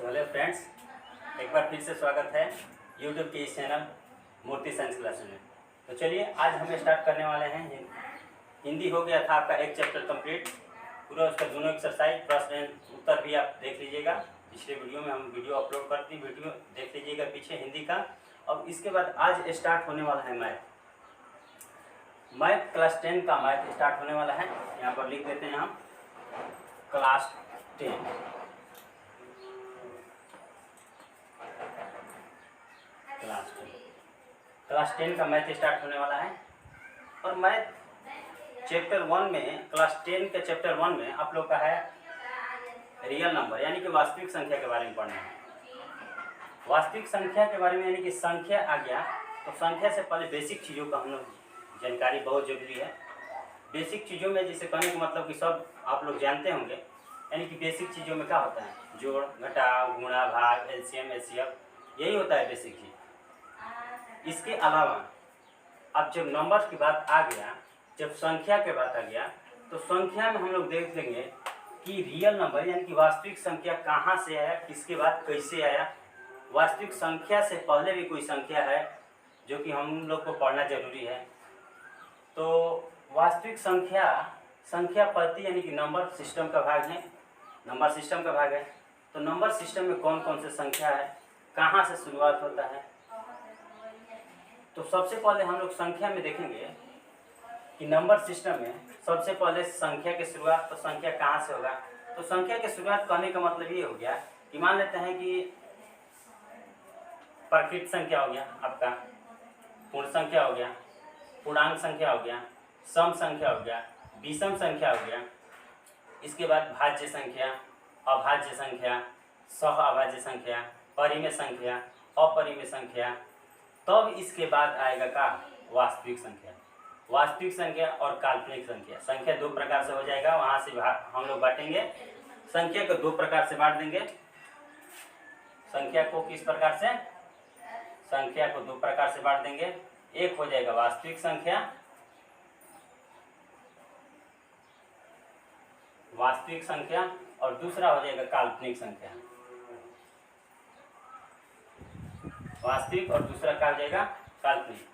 तो hello friends, एक बार फिर से स्वागत है यूट्यूब के इस चैनल मूर्ति साइंस क्लासेस में। तो चलिए आज हम स्टार्ट करने वाले हैं। हिंदी हो गया था आपका एक चैप्टर कंप्लीट, पूरा उसका दोनों एक्सरसाइज प्रश्न उत्तर भी आप देख लीजिएगा। पिछले वीडियो में हम वीडियो अपलोड करते हैं, वीडियो देख लीजिएगा पीछे हिंदी का। अब इसके बाद आज स्टार्ट होने वाला है मैथ क्लास 10 का मैथ स्टार्ट होने वाला है। यहाँ पर लिख देते हैं हम क्लास 10। क्लास 10 का मैथ स्टार्ट होने वाला है। और मैथ चैप्टर 1 में, क्लास 10 के चैप्टर 1 में आप लोग का है रियल नंबर यानी कि वास्तविक संख्या के बारे में पढ़ना है। वास्तविक संख्या के बारे में यानी कि संख्या आ गया, तो संख्या से पहले बेसिक चीज़ों का हम लोग जानकारी बहुत जरूरी है। बेसिक चीज़ों में जिसे कहने का मतलब कि सब आप लोग जानते होंगे, यानी कि बेसिक चीज़ों में क्या होता है, जोड़ घटाव गुणा भाग एलसीएम एचसीएफ, यही होता है बेसिक चीज़। इसके अलावा अब जब नंबर्स की बात आ गया, जब संख्या के बात आ गया, तो संख्या में हम लोग देख लेंगे कि रियल नंबर यानी कि वास्तविक संख्या कहाँ से आया, किसके बाद कैसे आया। वास्तविक संख्या से पहले भी कोई संख्या है जो कि हम लोग को पढ़ना जरूरी है। तो वास्तविक संख्या पद्धति यानी कि नंबर सिस्टम का भाग है, नंबर सिस्टम का भाग है। तो नंबर सिस्टम में कौन कौन से संख्या है, कहाँ से शुरुआत होता है। तो सबसे पहले हम लोग संख्या में देखेंगे कि नंबर सिस्टम में सबसे पहले संख्या की शुरुआत, तो संख्या कहाँ से होगा। तो संख्या की शुरुआत करने का मतलब ये हो गया कि मान लेते हैं कि प्रकृत संख्या हो गया आपका, पूर्ण संख्या हो गया, पूर्णांक संख्या हो गया, सम संख्या हो गया, विषम संख्या हो गया, इसके बाद भाज्य संख्या, अभाज्य संख्या, सह अभाज्य संख्या, परिमेय संख्या, अपरिमेय संख्या, तब इसके बाद आएगा का वास्तविक संख्या। वास्तविक संख्या और काल्पनिक संख्या, संख्या दो प्रकार से हो जाएगा। वहां से हम लोग बांटेंगे, संख्या को दो प्रकार से बांट देंगे। संख्या को किस प्रकार से, संख्या को दो प्रकार से बांट देंगे। एक हो जाएगा वास्तविक संख्या, वास्तविक संख्या, और दूसरा हो जाएगा काल्पनिक संख्या। वास्तविक और दूसरा क्या हो जाएगा काल्पनिक।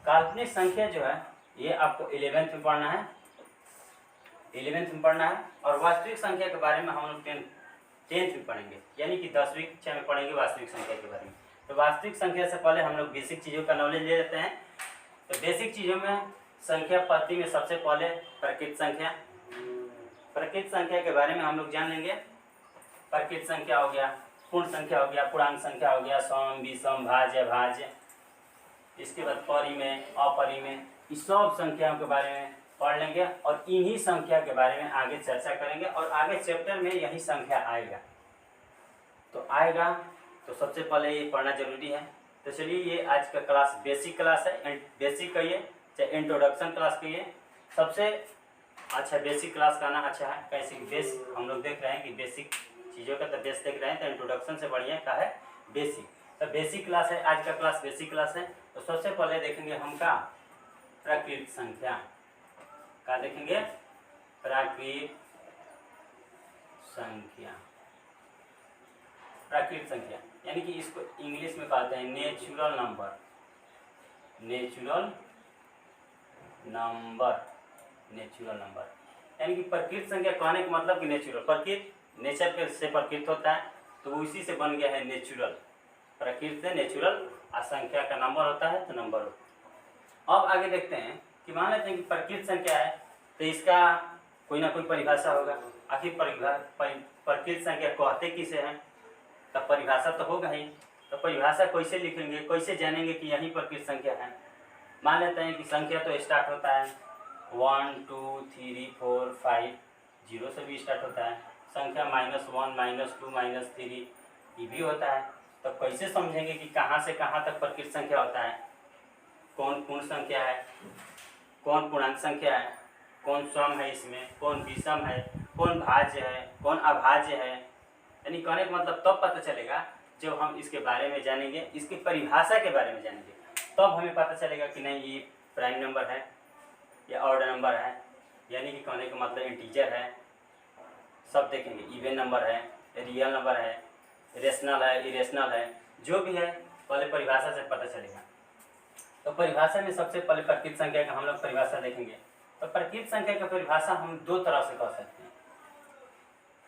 काल्पनिक संख्या जो है ये आपको 11th में पढ़ना है, 11th में पढ़ना है। और वास्तविक संख्या के बारे में हम लोग 10th में पढ़ेंगे, यानी कि 10वीं कक्षा में पढ़ेंगे वास्तविक संख्या के बारे में। तो वास्तविक संख्या से पहले हम लोग बेसिक चीज़ों का नॉलेज ले लेते हैं। तो बेसिक चीज़ों में संख्या पद्धति में सबसे पहले प्रकृत संख्या, प्रकृत संख्या के बारे में हम लोग जान लेंगे। प्रकृत संख्या हो गया, पूर्ण संख्या हो गया, पूर्णांक संख्या हो गया, सम विषम भाज्य अभाज्य, इसके बाद परिमेय अपरिमेय, इस सब संख्याओं के बारे में पढ़ लेंगे। और इन्हीं संख्या के बारे में आगे चर्चा करेंगे, और आगे चैप्टर में यही संख्या आएगा। तो सबसे पहले ये पढ़ना जरूरी है। तो चलिए, ये आज का क्लास बेसिक क्लास है, बेसिक कहिए चाहे इंट्रोडक्शन क्लास कहिए, सबसे अच्छा बेसिक क्लास का ना अच्छा है। कैसे बेस हम लोग देख रहे हैं कि बेसिक चीज़ों का तो बेस देख रहे हैं, तो इंट्रोडक्शन से बढ़िया का है बेसिक। तो बेसिक क्लास है, आज का क्लास बेसिक क्लास है। तो सबसे पहले देखेंगे हम का प्राकृत संख्या का, देखेंगे प्राकृत संख्या। प्राकृत संख्या यानी कि इसको इंग्लिश में कहते हैं natural number, natural number, natural number. यानी कि प्रकृत संख्या कहने का मतलब कि नेचुरल, प्रकृत नेचर के से प्रकृत होता है, तो उसी से बन गया है नेचुरल। प्रकृति से नेचुरल, और संख्या का नंबर होता है तो नंबर होता है। अब आगे देखते हैं कि मान लेते हैं कि प्रकृत संख्या है, तो इसका कोई ना कोई परिभाषा होगा। आखिर प्रकृत संख्या कहते किसे हैं, तब परिभाषा तो होगा ही। तो परिभाषा कैसे लिखेंगे, कैसे जानेंगे कि यही प्रकृत संख्या है। मान लेते हैं कि संख्या तो स्टार्ट होता है 1 2 3 4 5, 0 से भी स्टार्ट होता है। संख्या -1 -2 -3 ये भी होता है। तो कैसे समझेंगे कि कहाँ से कहाँ तक प्रकृत संख्या होता है, कौन पूर्ण संख्या है, कौन पूर्णांक संख्या है, कौन सम है, इसमें कौन विषम है, कौन भाज्य है, कौन अभाज्य है। यानी कहने का मतलब तब पता चलेगा जब हम इसके बारे में जानेंगे, इसकी परिभाषा के बारे में जानेंगे, तब हमें पता चलेगा कि नहीं ये प्राइम नंबर है या ऑड नंबर है, यानी कि कहने का मतलब इंटीजर है। सब देखेंगे, इवन नंबर है, रियल नंबर है, रेशनल है, इरेशनल है, जो भी है पहले परिभाषा से पता चलेगा। तो परिभाषा में सबसे पहले प्रकृत संख्या का हम लोग परिभाषा देखेंगे। तो प्रकृत संख्या का परिभाषा हम दो तरह से कह सकते हैं।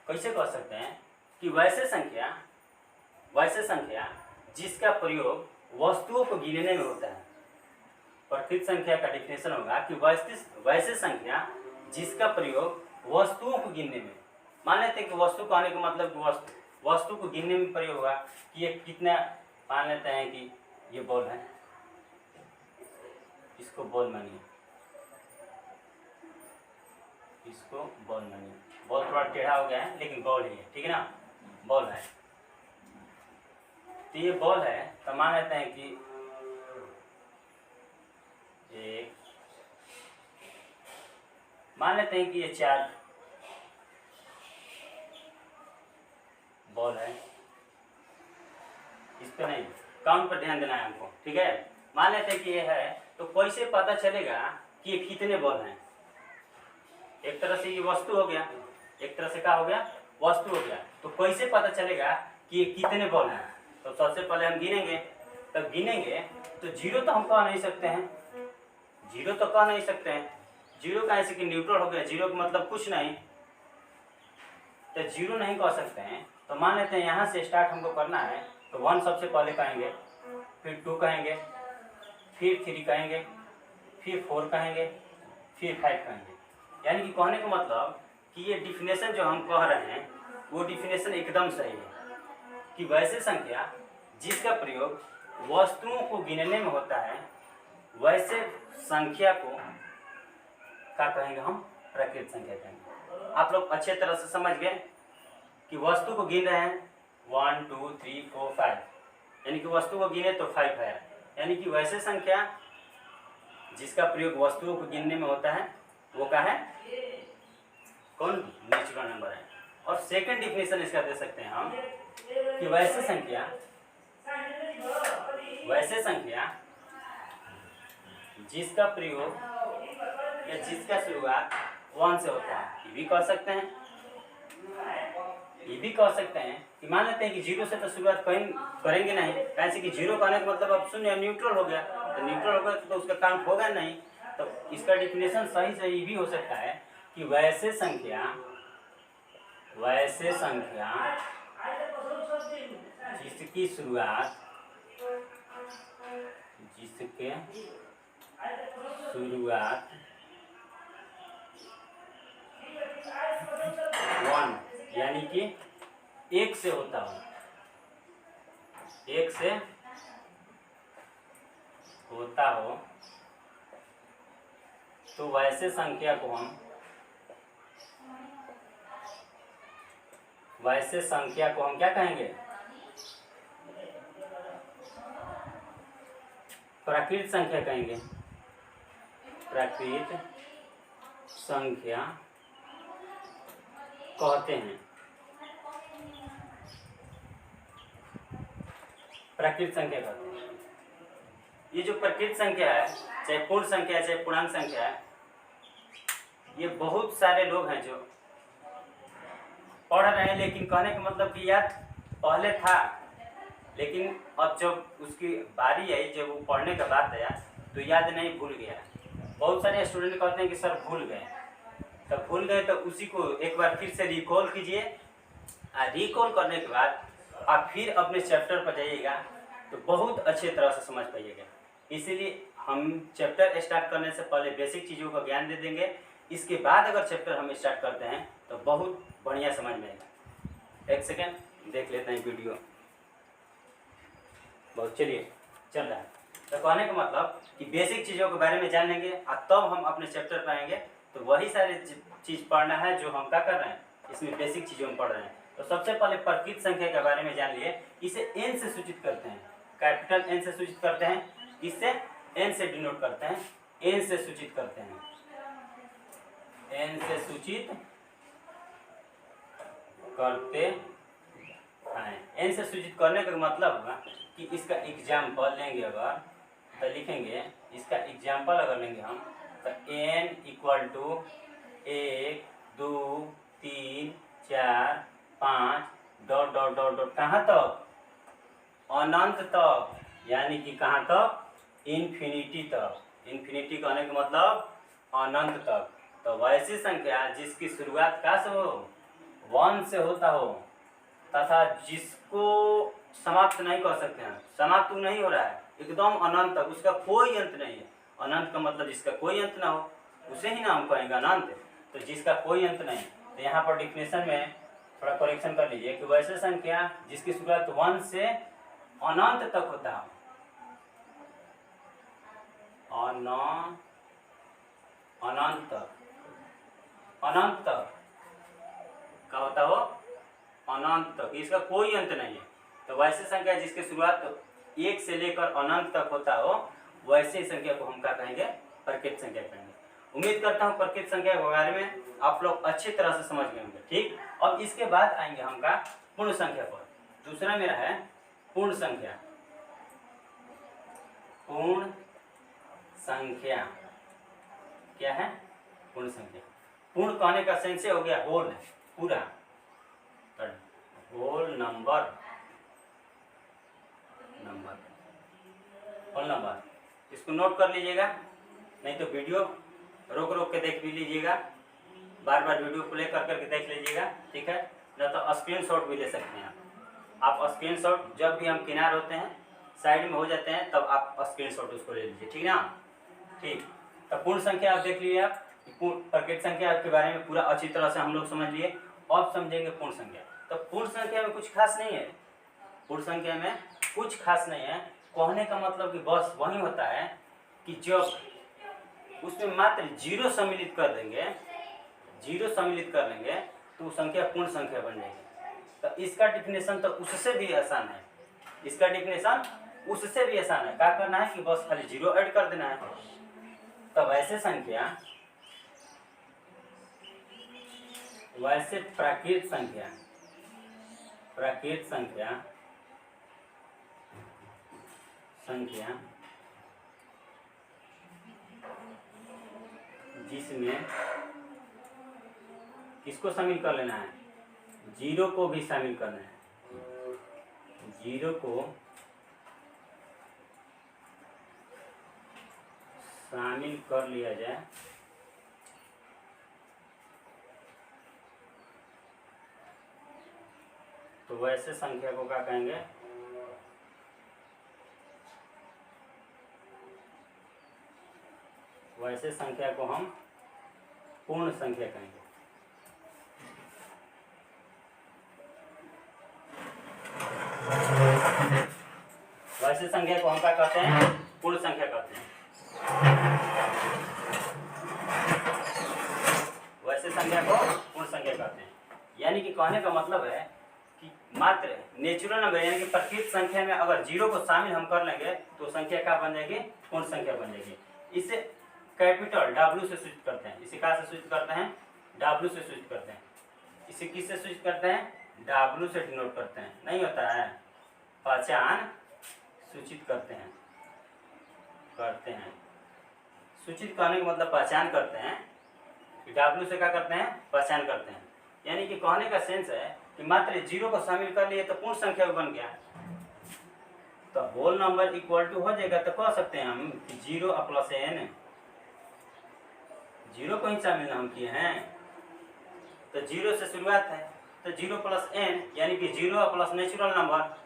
कैसे कह सकते हैं कि वैसे संख्या जिसका प्रयोग वस्तुओं को गिनने में होता है। प्रकृत संख्या का डिफिनेशन होगा कि वैसे संख्या जिसका प्रयोग वस्तुओं को गिनने में। मान लेते हैं कि वस्तु कहने का मतलब वस्तु को गिनने में प्रयोग होगा कि ये कितना, मान लेते हैं कि ये बॉल है, इसको बॉल मानिए, इसको बॉल मानिए। बॉल थोड़ा टेढ़ा हो गया है लेकिन बॉल ही है, ठीक है ना, बॉल है। तो ये बॉल है, तो मान लेते हैं कि एक, मान लेते हैं कि ये 4 बॉल है। इस पे नहीं, काउंट पर ध्यान देना है हमको, ठीक है। मान लेते हैं कि ये है, तो कैसे पता चलेगा कि ये कितने बॉल हैं। एक तरह से ये वस्तु हो गया, एक तरह से क्या हो गया, वस्तु हो गया। तो कैसे पता चलेगा कि ये कितने बॉल हैं। तो सबसे पहले हम गिनेंगे, तब गिनेंगे तो जीरो तो हम कह नहीं सकते हैं, जीरो तो कह नहीं सकते हैं। जीरो का ऐसे कि न्यूट्रल हो गया, जीरो का मतलब कुछ नहीं, तो जीरो नहीं कह सकते हैं। तो मान लेते हैं यहाँ से स्टार्ट हमको करना है, तो 1 सबसे पहले कहेंगे, फिर 2 कहेंगे, फिर 3 कहेंगे, फिर 4 कहेंगे, फिर 5 कहेंगे। यानी कि कहने का मतलब कि ये डिफिनेशन जो हम कह रहे हैं वो डिफिनेशन एकदम सही है कि वैसे संख्या जिसका प्रयोग वस्तुओं को गिनने में होता है, वैसे संख्या को क्या कहेंगे हम, प्रकृत संख्या कहेंगे। आप लोग अच्छे तरह से समझ गए कि वस्तु को गिन रहे हैं 1 2 3 4 5, यानी कि वस्तु को गिने तो 5 है। यानी कि वैसे संख्या जिसका प्रयोग वस्तुओं को गिनने में होता है वो क्या है, कौन, नेचुरल नंबर है। और सेकंड डिफिनेशन इसका दे सकते हैं हम कि वैसे संख्या जिसका प्रयोग या जिसका शुरुआत 1 से होता है, ये भी कह सकते हैं। ये भी कह सकते हैं कि मान लेते हैं कि 0 से तो शुरुआत करेंगे नहीं, कैसे कि 0 कहने का मतलब अब शून्य न्यूट्रल हो गया, तो न्यूट्रल हो गया तो उसका काउंट होगा नहीं। तो इसका डिफिनेशन सही से ये भी हो सकता है कि वैसे संख्या जिसकी शुरुआत 1 यानी कि 1 से होता हो, 1 से होता हो, तो वैसे संख्या को हम क्या कहेंगे, प्रकृत संख्या कहेंगे। प्रकृत संख्या कहते हैं। प्रकृत संख्या कहते हैं। ये जो प्रकृत संख्या है, चाहे पूर्ण संख्या है चाहे पूर्णांक संख्या है, ये बहुत सारे लोग हैं जो पढ़ रहे हैं, लेकिन कहने का मतलब कि याद पहले था, लेकिन अब जब उसकी बारी आई, जब वो पढ़ने का बात आया तो याद नहीं, भूल गया। बहुत सारे स्टूडेंट कहते हैं कि सर भूल गए, तब भूल गए तो उसी को एक बार फिर से रिकॉल कीजिए। रिकॉल करने के बाद आप फिर अपने चैप्टर पर जाइएगा तो बहुत अच्छे तरह से समझ पाइएगा। इसीलिए हम चैप्टर स्टार्ट करने से पहले बेसिक चीज़ों का ज्ञान दे देंगे, इसके बाद अगर चैप्टर हम स्टार्ट करते हैं तो बहुत बढ़िया समझ में आएगा। एक सेकेंड देख लेते हैं वीडियो, बहुत चलिए चल रहा है। तो कहने का मतलब कि बेसिक चीज़ों के बारे में जान लेंगे और तब हम अपने चैप्टर पर आएंगे तो वही सारी चीज़ पढ़ना है जो हम क्या कर रहे हैं, इसमें बेसिक चीज़ों में पढ़ रहे हैं। तो सबसे पहले प्रकृत संख्या के बारे में जान लिए। इसे एन से सूचित करते हैं, कैपिटल एन से सूचित करते हैं, इससे एन से डिनोट करते हैं, एन से सूचित करते हैं, एन से सूचित करते हैं। एन से सूचित करने का मतलब होगा कि इसका एग्जाम्पल लेंगे अगर, तो लिखेंगे इसका एग्जाम्पल अगर लेंगे हम, तो n equal to 1 2 3 4 5 dot dot dot dot कहाँ तक, अनंत तक, यानी कि कहाँ तक, इन्फिनिटी तक। इन्फिनिटी कहने का मतलब अनंत तक। तो वैसी संख्या जिसकी शुरुआत का से हो, 1 से होता हो, तथा जिसको समाप्त नहीं कर सकते हैं, समाप्त नहीं हो रहा है, एकदम अनंत तक, उसका कोई अंत नहीं है। अनंत का मतलब जिसका कोई अंत ना हो, उसे ही ना हम कहेंगे अनंत। तो जिसका कोई अंत नहीं, तो यहाँ पर डिफिनेशन में थोड़ा करेक्शन कर लीजिए कि वैसे संख्या जिसकी शुरुआत 1 से अनंत तक होता है, अनंत तक, अनंत तक का होता हो, अनंत तक, इसका कोई अंत नहीं है। तो वैसे संख्या जिसकी शुरुआत 1 से लेकर अनंत तक होता हो, वैसे संख्या को हम क्या कहेंगे, प्रकृत संख्या कहेंगे। उम्मीद करता हूँ प्रकृत संख्या के बारे में आप लोग अच्छी तरह से समझ गए होंगे। ठीक, अब इसके बाद आएंगे हम का पूर्ण संख्या पर। दूसरा मेरा है पूर्ण संख्या। पूर्ण संख्या क्या है, पूर्ण संख्या। पूर्ण कहने का सेंस हो गया होल, पूरा, होल नंबर, होल नंबर। इसको नोट कर लीजिएगा, नहीं तो वीडियो रोक रोक के देख भी लीजिएगा, बार बार वीडियो प्ले कर करके देख लीजिएगा, ठीक है। न तो स्क्रीनशॉट भी ले सकते हैं आप स्क्रीनशॉट जब भी हम किनार होते हैं, साइड में हो जाते हैं, तब आप स्क्रीनशॉट उसको ले लीजिए, ठीक ना। ठीक, तो पूर्ण संख्या आप देख लीजिए, आप प्रकृत संख्या के बारे में पूरा अच्छी तरह से हम लोग समझ लिए। अब समझेंगे पूर्ण संख्या। तो पूर्ण संख्या में कुछ खास नहीं है, पूर्ण संख्या में कुछ खास नहीं है। कहने का मतलब कि बस वही होता है कि जब उसमें मात्र 0 सम्मिलित कर देंगे, 0 सम्मिलित कर लेंगे, तो वो संख्या पूर्ण संख्या बन जाएगी। तो इसका डिफिनेशन तो उससे भी आसान है, इसका डिफिनेशन उससे भी आसान है। क्या करना है कि बस खाली 0 ऐड कर देना है। तो वैसे संख्या, वैसे प्राकृत संख्या, प्राकृत संख्या, संख्या जिसमें किसको शामिल कर लेना है, 0 को भी शामिल करना है, 0 को शामिल कर लिया जाए, तो वैसे संख्या को क्या कहेंगे, वैसे संख्या को हम पूर्ण संख्या कहेंगे। वैसे संख्या को हम क्या कहते हैं, पूर्ण संख्या कहते हैं। वैसे संख्या को पूर्ण संख्या कहते हैं। यानी कि कहने का मतलब है कि मात्र नेचुरल नंबर यानी कि प्रकृत संख्या में अगर 0 को शामिल हम कर लेंगे, तो संख्या क्या बन जाएगी, पूर्ण संख्या बन जाएगी। इसे कैपिटल W से सूचित करते हैं। इसे कहाँ से सूचित करते हैं, W से सूचित करते हैं। इसे किससे सूचित करते हैं, W से डिनोट करते हैं। नहीं होता है, पहचान सूचित करते हैं, सूचित करने का मतलब पहचान करते हैं। W से क्या करते हैं, पहचान करते हैं। यानी कि कहने का सेंस है कि मात्र 0 को शामिल कर लिए तो पूर्ण संख्या बन गया। तो होल नंबर इक्वल टू हो जाएगा, तो कह सकते हैं हम कि 0 प्लस n, 0 को ही शामिल हम किए हैं, तो 0 से शुरुआत है, तो 0 प्लस n यानी कि 0 प्लस नेचुरल नंबर,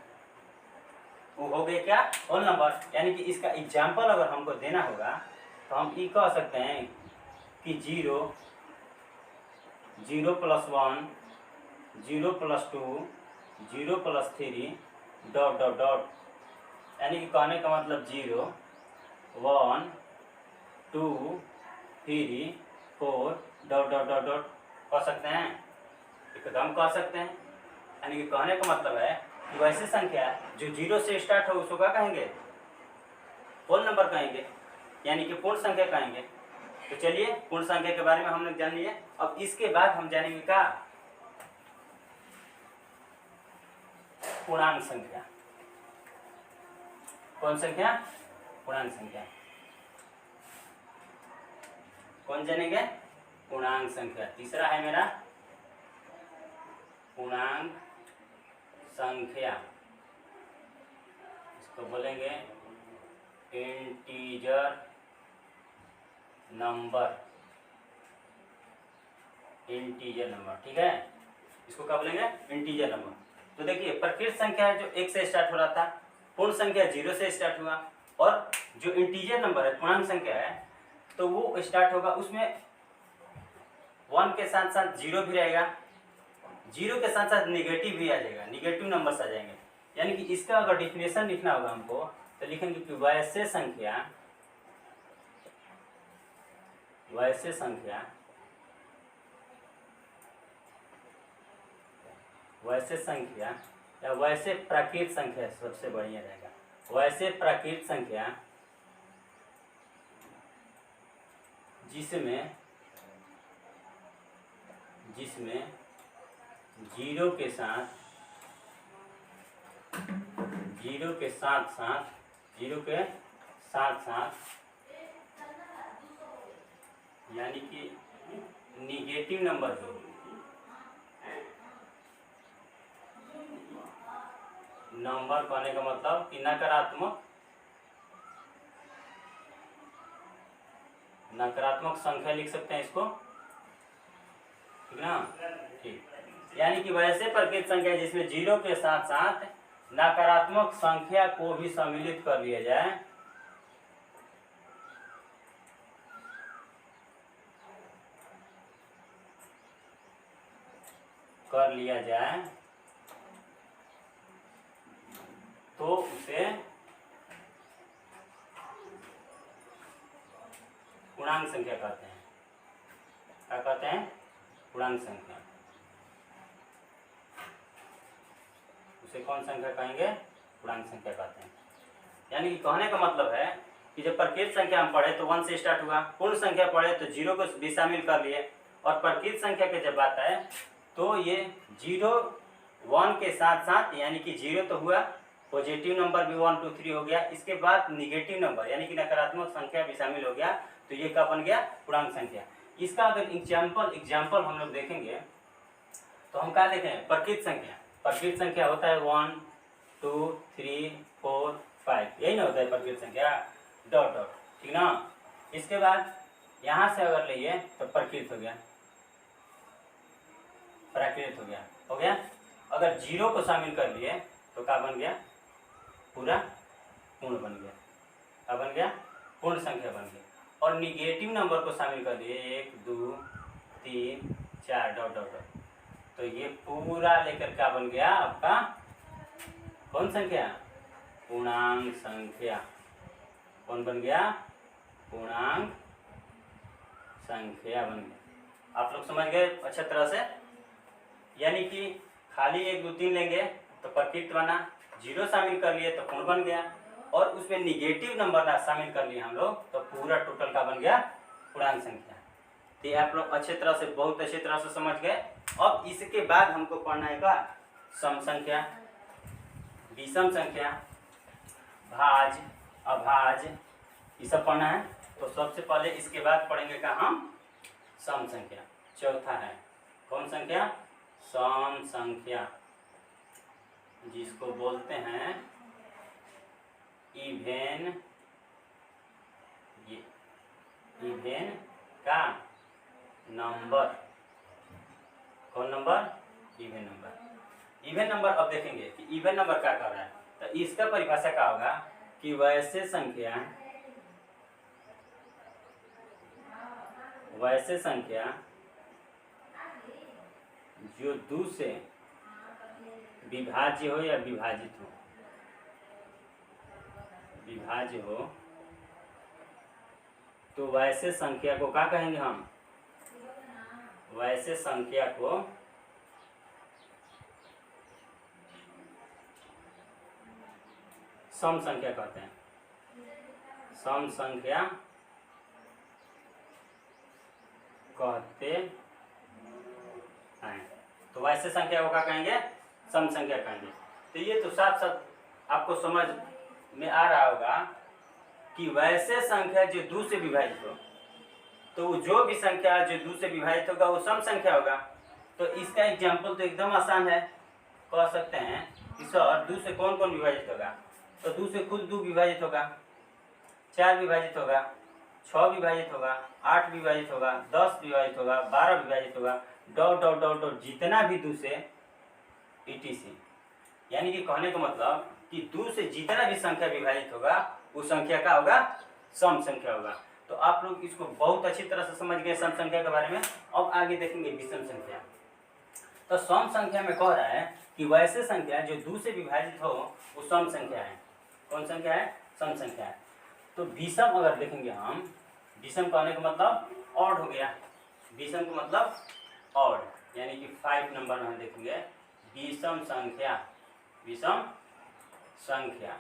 वो हो गए क्या, होल नंबर। यानी कि इसका एग्जाम्पल अगर हमको देना होगा तो हम ये कह सकते हैं कि 0, 0 plus 1, 0 plus 2, 0 plus 3 dot dot dot. यानी कि कहने का मतलब 0, 1, 2, 3, 4 डॉट डॉट डॉट डॉट कह सकते हैं, एकदम कह सकते हैं। यानी कि कहने का मतलब है कि वैसे संख्या जो 0 से स्टार्ट हो उसको क्या कहेंगे, होल नंबर कहेंगे, यानी कि पूर्ण संख्या कहेंगे। तो चलिए पूर्ण संख्या के बारे में हम लोग जान लिए। अब इसके बाद हम जानेंगे क्या, पूर्णांक संख्या। कौन संख्या, पूर्णांक संख्या। कौन जानेंगे, पूर्णांक संख्या। तीसरा है मेरा पूर्णांक संख्या, इसको बोलेंगे इंटीजर नंबर, इंटीजर नंबर, ठीक है। इसको क्या बोलेंगे? Integer number. तो देखिए प्रकृत संख्या है जो 1 से स्टार्ट हो रहा था, पूर्ण संख्या 0 से स्टार्ट हुआ, और जो इंटीजर नंबर है पूर्णांक संख्या है तो वो स्टार्ट होगा उसमें 1 के साथ साथ 0 भी रहेगा, 0 के साथ साथ नेगेटिव भी आ जाएगा, नेगेटिव नंबर्स आ जाएंगे। यानी कि इसका अगर डिफिनेशन लिखना होगा हमको तो लिखेंगे कि वैसे संख्या या वैसे प्राकृत संख्या सबसे बढ़िया रहेगा। वैसे प्राकृत संख्या जिसमें 0 के साथ यानी कि निगेटिव नंबर जो नंबर कहने का मतलब कि नकारात्मक संख्या लिख सकते हैं इसको, ठीक ना? ठीक। यानी कि वैसे प्रकृत संख्या जिसमें 0 के साथ साथ नकारात्मक संख्या को भी सम्मिलित कर लिया जाए, तो उसे पूर्णांक संख्या कहते हैं। क्या कहते हैं? पूर्णांक संख्या। उसे कौन संख्या कहेंगे? पूर्णांक संख्या कहते हैं। यानी कि कहने का मतलब है कि जब प्रकृत संख्या हम पढ़े तो 1 से स्टार्ट हुआ, पूर्ण संख्या पढ़े तो 0 को भी शामिल कर लिए, और प्रकृत संख्या की जब बात है तो ये 0 1 के साथ साथ यानी कि 0 तो हुआ, पॉजिटिव नंबर भी 1 2 3 हो गया, इसके बाद निगेटिव नंबर यानी कि नकारात्मक संख्या भी शामिल हो गया, तो ये क्या बन गया? पूर्णांक संख्या। इसका अगर एग्जाम्पल हम लोग देखेंगे तो हम क्या देखें? प्रकृत संख्या होता है 1 2 3 4 5, यही ना होता है प्रकृत संख्या, डॉट डॉट, ठीक ना? इसके बाद यहाँ से अगर लिए तो प्राकृत हो गया, अगर 0 को शामिल कर लिए तो क्या बन गया? पूरा पूर्ण बन गया। क्या बन गया? पूर्ण संख्या बन गया। और निगेटिव नंबर को शामिल कर दिए 1 2 3 4 डॉट डॉट डॉट, तो ये पूरा लेकर क्या बन गया? आपका कौन संख्या? पूर्णांक संख्या। कौन बन गया? पूर्णांक संख्या बन गया। आप लोग समझ गए अच्छे तरह से? यानी कि खाली 1 2 3 लेंगे तो प्रकृत बना, 0 शामिल कर लिए तो पूर्ण बन गया, और उसमें निगेटिव नंबर ना शामिल कर लिए हम लोग तो पूरा टोटल का बन गया? पूर्णांक संख्या। तो ये आप लोग अच्छे तरह से, बहुत अच्छे तरह से समझ गए। अब इसके बाद हमको पढ़ना है क्या? सम संख्या, विषम संख्या, भाज, अभाज, ये सब पढ़ना है। तो सबसे पहले इसके बाद पढ़ेंगे क्या हम? सम संख्या। चौथा है कौन संख्या? सम संख्या, जिसको बोलते हैं इवेन का नंबर। कौन number? Even number. Even number अब देखेंगे कि इवेन नंबर क्या कर रहा है, तो इसका परिभाषा क्या होगा कि वैसे संख्या जो 2 से विभाज्य हो या विभाजित हो, तो वैसे संख्या को क्या कहेंगे हम? वैसे संख्या को सम संख्या कहते हैं। सम संख्या कहते हैं। तो वैसे संख्या को क्या कहेंगे? सम संख्या कहेंगे। तो ये तो साथ साथ आपको समझ में आ रहा होगा कि वैसे संख्या जो 2 से विभाजित हो, तो जो भी संख्या जो 2 से विभाजित होगा वो सम संख्या होगा। तो इसका एग्जाम्पल तो एकदम आसान है, कह सकते हैं कि सर 2 से कौन कौन विभाजित होगा, तो 2 से खुद 2 विभाजित होगा, 4 विभाजित होगा, 6 विभाजित होगा, 8 विभाजित होगा, 10 विभाजित होगा, 12 विभाजित होगा, डॉट डॉट डॉट डॉट जितना भी 2 से ETC। यानी कि कहने का मतलब कि 2 से जितना भी संख्या विभाजित होगा उस संख्या का होगा सम संख्या होगा। तो आप लोग इसको बहुत अच्छी तरह से समझ गए सम संख्या के बारे में। अब आगे देखेंगे विषम संख्या। तो सम संख्या में कह रहा है कि वैसे संख्या जो 2 से विभाजित हो वो सम संख्या है। कौन संख्या है? सम संख्या है। तो विषम अगर देखेंगे हम, विषम कहने का मतलब ऑड हो गया। विषम का मतलब ऑड, यानी कि 5 नंबर में हम देखेंगे विषम संख्या। विषम संख्या,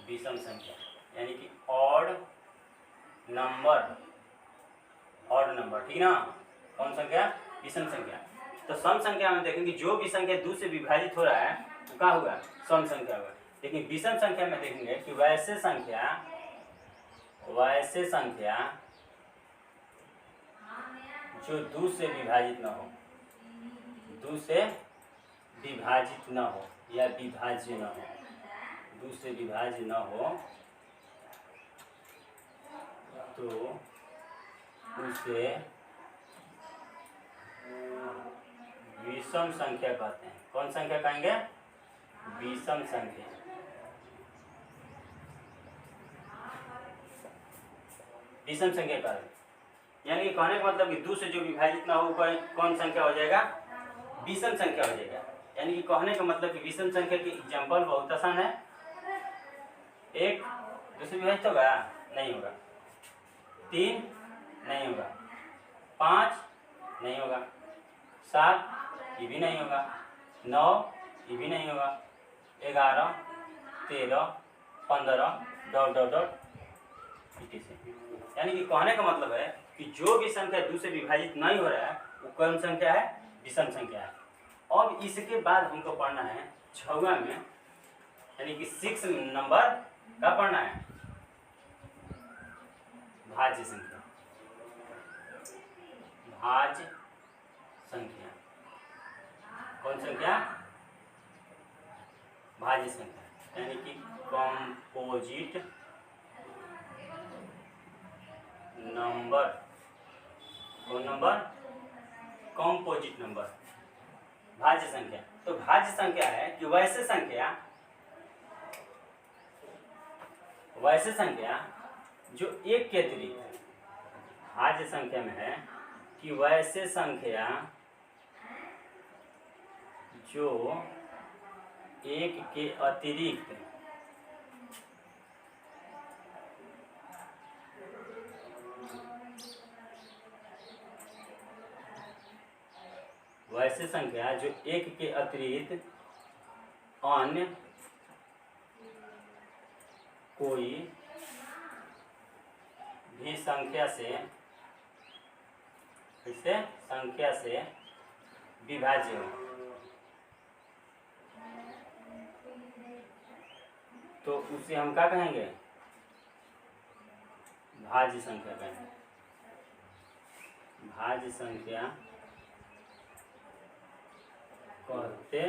विषम संख्या यानी कि ऑड नंबर, ऑड नंबर, ठीक ना। कौन संख्या? विषम संख्या। तो सम संख्या में देखेंगे जो भी संख्या 2 से विभाजित हो रहा है वो क्या होगा? सम संख्या होगा। लेकिन विषम संख्या में देखेंगे कि वैसे संख्या जो 2 से विभाजित न हो, 2 से विभाजित न हो या विभाज्य न हो, 2 से विभाज्य न हो तो उसे विषम संख्या कहते हैं। कौन संख्या कहेंगे? विषम संख्या। विषम संख्या कहते हैं, यानी कि कहने का मतलब कि 2 से जो विभाजित ना हो कौन संख्या हो जाएगा? विषम संख्या हो जाएगा। यानी कि कहने का मतलब कि विषम संख्या की एग्जाम्पल बहुत आसान है। 1 2 से विभाजित होगा? नहीं होगा। 3 नहीं होगा। 5 नहीं होगा। 7 ये भी नहीं होगा। 9 ये भी नहीं होगा। 11 13 15 डॉट डॉट डॉट ETC। यानी कि कहने का मतलब है कि जो भी संख्या 2 से विभाजित नहीं हो रहा है वो कौन संख्या है? विषम संख्या है। और इसके बाद हमको पढ़ना है 6वां में, यानी कि 6 नंबर का पढ़ना है भाज्य संख्या। भाज्य संख्या कौन संख्या? भाज्य संख्या, यानी कि कंपोजिट नंबर। कौन नंबर? कंपोजिट नंबर, भाज्य संख्या। तो भाज्य संख्या है कि वैसे संख्या जो एक के अतिरिक्त, भाज्य संख्या में है कि वैसे संख्या जो एक के अतिरिक्त वैसे संख्या जो एक के अतिरिक्त अन्य कोई भी संख्या से विभाज्य हो तो उसे हम क्या कहेंगे? भाज्य संख्या कहेंगे। भाज्य संख्या कहते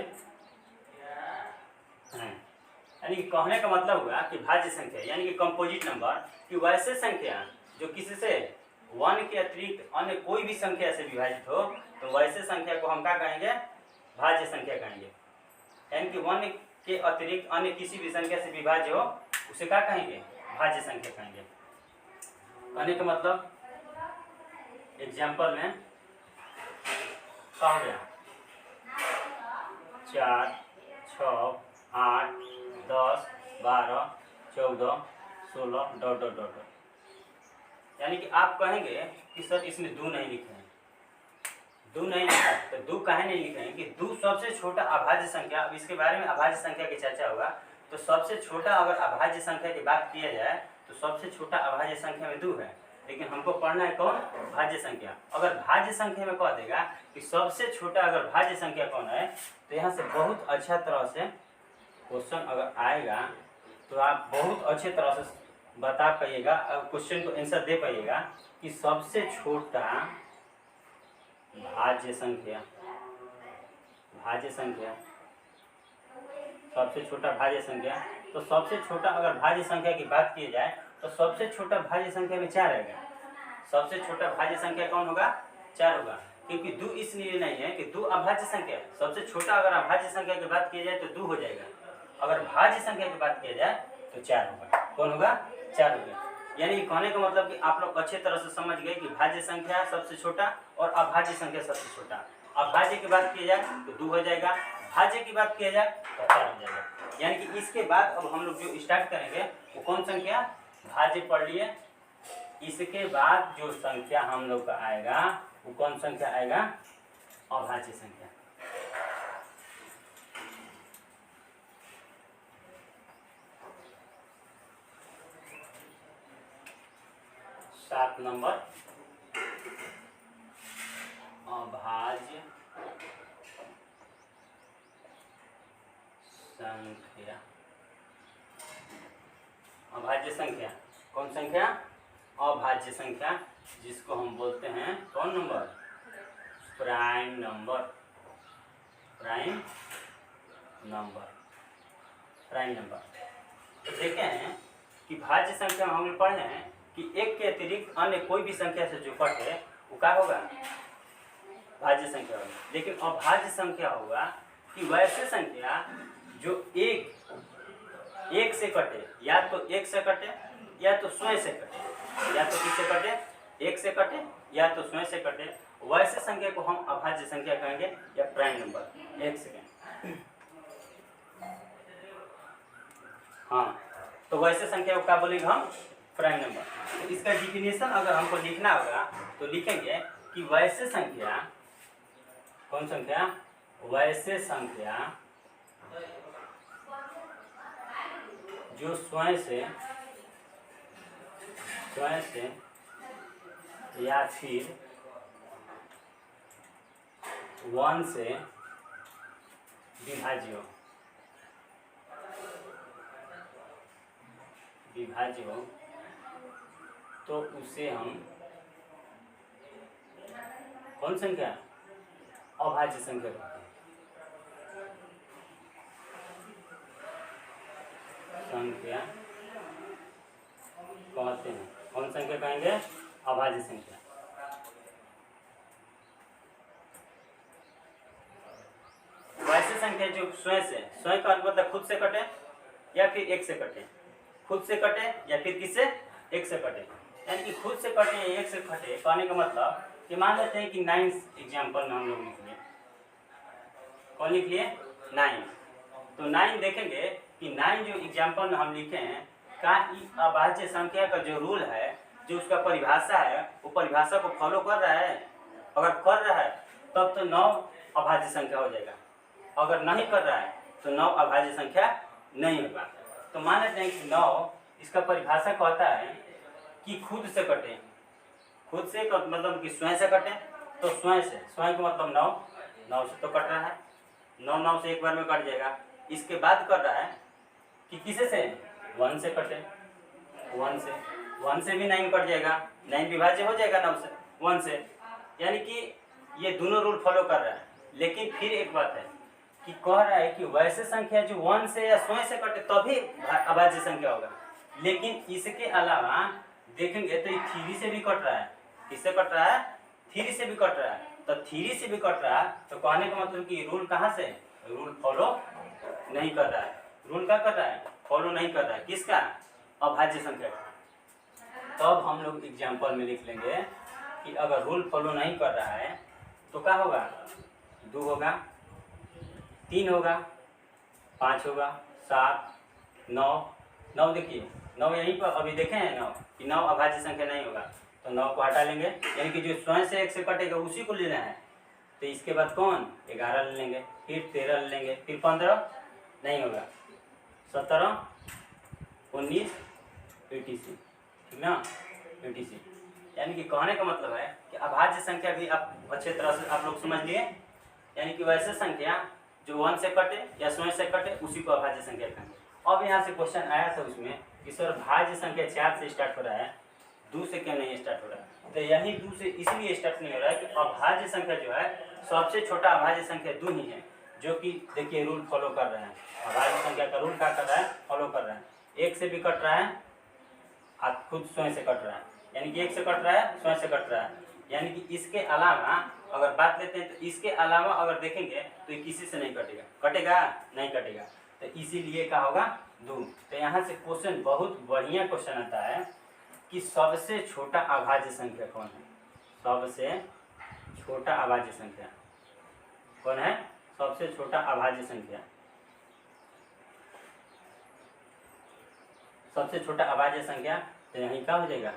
हैं। यानी कि कहने का मतलब हुआ कि भाज्य संख्या यानी कि कंपोजिट नंबर कि वैसे संख्या जो किसी से 1 के अतिरिक्त अन्य कोई भी संख्या से विभाजित हो तो वैसे संख्या को हम क्या कहेंगे? भाज्य संख्या कहेंगे। यानी कि 1 के अतिरिक्त अन्य किसी भी संख्या से विभाज्य हो उसे क्या कहेंगे? भाज्य संख्या कहेंगे। कहने का मतलब एग्जाम्पल में क्या हो गया? 4 6 8 10 12 14 16 डॉट डॉट डॉट। यानी कि आप कहेंगे कि सर इसमें 2 नहीं लिखे हैं, 2 नहीं लिखा है। तो 2 काहे नहीं लिखे हैं कि 2 सबसे छोटा अभाज्य संख्या। अब इसके बारे में अभाज्य संख्या की चर्चा होगा। तो सबसे छोटा अगर अभाज्य संख्या की बात किया जाए तो सबसे छोटा अभाज्य संख्या में 2 है, लेकिन हमको पढ़ना है कौन? भाज्य संख्या। अगर भाज्य संख्या में कह देगा कि सबसे छोटा अगर भाज्य संख्या कौन है तो यहाँ से बहुत अच्छा तरह से क्वेश्चन अगर आएगा तो आप बहुत अच्छे तरह से बता पाइएगा, क्वेश्चन को आंसर दे पाइएगा कि सबसे छोटा भाज्य संख्या भाज्य संख्या, सबसे छोटा भाज्य संख्या। तो सबसे छोटा अगर भाज्य संख्या की बात की जाए तो सबसे छोटा भाज्य संख्या में 4 आएगा। सबसे छोटा भाज्य संख्या कौन होगा? 4 होगा, क्योंकि 2 इसलिए नहीं है कि 2 अभाज्य संख्या है। सबसे छोटा अगर अभाज्य संख्या की बात की जाए तो 2 हो जाएगा, अगर भाज्य संख्या की बात की जाए तो 4 होगा। कौन होगा? 4 होगा। यानी कहने का मतलब कि आप लोग अच्छे तरह से समझ गए कि भाज्य संख्या सबसे छोटा और अभाज्य संख्या सबसे छोटा। अभाज्य की बात की जाए तो 2 हो जाएगा, भाज्य की बात किया जाए तो 4 हो जाएगा। यानी कि इसके बाद अब हम लोग जो स्टार्ट करेंगे वो कौन संख्या? भाज्य पढ़ लिए। इसके बाद जो संख्या हम लोग का आएगा वो कौन संख्या आएगा? अभाज्य संख्या। सात नंबर अभाज्य संख्या। अभाज्य संख्या कौन संख्या? अभाज्य संख्या, जिसको हम बोलते हैं कौन number? Prime number. Prime number, prime number. तो देखे हैं कि भाज्य संख्या हम लोग पढ़े हैं कि एक के अतिरिक्त अन्य कोई भी संख्या से जो कटे वो क्या होगा? भाज्य संख्या होगा। लेकिन अभाज्य संख्या होगा कि वैसे संख्या जो एक से कटे, या तो एक से कटे या तो स्वयं से कटे। या तो किससे कटे? एक से कटे या तो स्वयं से कटे, वैसे संख्या को हम अभाज्य संख्या कहेंगे या प्राइम नंबर। एक सेकेंड। हाँ, तो वैसे संख्या को क्या बोलेंगे हम? Prime number. तो इसका डिफिनेशन अगर हमको लिखना होगा तो लिखेंगे कि वैसे संख्या, कौन संख्या? वैसे संख्या जो स्वयं से या फिर 1 से विभाज्य हो तो उसे हम कौन संख्या? अभाज्य संख्या कहते हैं। संख्या कहते हैं, कौन संख्या कहेंगे? अभाज्य संख्या। वैसे संख्या जो स्वयं का मतलब खुद से कटे या फिर एक से कटे, खुद से कटे या फिर किससे? एक से कटे। यानी कि खुद से कटे या एक से कटे कहने का मतलब कि मान लेते हैं कि 9 एग्जाम्पल में हम लोग लिख लिए। कौन लिख लिए? 9। तो 9 देखेंगे कि 9 जो एग्जाम्पल में हम लिखे हैं का अभाज्य संख्या का जो रूल है, जो उसका परिभाषा है, वो परिभाषा को फॉलो कर रहा है। अगर कर रहा है तब तो 9 अभाज्य संख्या हो जाएगा, अगर नहीं कर रहा है तो 9 अभाज्य संख्या नहीं होगा। तो मान लेते हैं कि 9 इसका परिभाषा कहता है कि खुद से कटे। खुद से मतलब कि स्वयं से कटे, तो स्वयं का मतलब 9 से तो कट रहा है, 9 से एक बार में कट जाएगा। इसके बाद कर रहा है कि किसे से? 1 से कटे, 1 से भी 9 कट जाएगा, 9 विभाज्य हो जाएगा 9 से 1 से। यानी कि ये दोनों रूल फॉलो कर रहा है। लेकिन फिर एक बात है कि कह रहा है कि वैसे संख्या जो 1 से या स्वयं से कटे तभी अभाज्य संख्या होगा। लेकिन इसके अलावा देखेंगे तो ये 3 से भी कट रहा है। किससे कट रहा है? 3 से भी कट रहा है। तो 3 से भी कट रहा है तो कहने का मतलब कि रूल कहाँ से? रूल फॉलो नहीं कर रहा है। रूल क्या कर रहा है? फॉलो नहीं कर रहा है। किसका? अभाज्य संख्या का। तब हम लोग एग्जाम्पल में लिख लेंगे कि अगर रूल फॉलो नहीं कर रहा है तो क्या होगा? 2 होगा, 3 होगा, 5 होगा, 7, 9 देखिए 9 यहीं पर अभी देखे हैं 9 कि 9 अभाज्य संख्या नहीं होगा, तो 9 को हटा लेंगे। यानी कि जो स्वयं से एक से कटेगा उसी को लेना है। तो इसके बाद कौन? 11 ले लेंगे, फिर 13 ले लेंगे, फिर 15 नहीं होगा, 17, 19, 86, ठीक ना? 86। यानी कि कहने का मतलब है कि अभाज्य संख्या भी आप अच्छे तरह से आप लोग समझ लिए। यानी कि वैसे संख्या जो 1 से कटे या स्वयं से कटे उसी को अभाज्य संख्या कहेंगे। अब यहाँ से क्वेश्चन आया था उसमें कि सर भाज्य संख्या 4 से स्टार्ट हो रहा है, 2 से क्यों नहीं स्टार्ट हो रहा है? तो यही 2 से इसलिए स्टार्ट नहीं हो रहा है कि अभाज्य संख्या जो है सबसे छोटा अभाज्य संख्या 2 ही है। जो कि देखिए रूल फॉलो कर रहे हैं, अभाज्य संख्या का रूल क्या कर रहा है, फॉलो कर रहे हैं। एक से भी कट रहा है, आप खुद स्वयं से कट रहा है, यानी कि एक से कट रहा है, स्वयं से कट रहा है, यानी कि इसके अलावा अगर बात लेते हैं तो इसके अलावा अगर देखेंगे तो ये किसी से नहीं कटेगा, कटेगा नहीं कटेगा, तो इसीलिए क्या होगा 2। तो यहाँ से क्वेश्चन बहुत बढ़िया क्वेश्चन आता है कि सबसे छोटा अभाज्य संख्या कौन है, सबसे छोटा अभाज्य संख्या कौन है, सबसे छोटा अभाज्य संख्या, सबसे छोटा अभाज्य संख्या, तो यहीं क्या हो जाएगा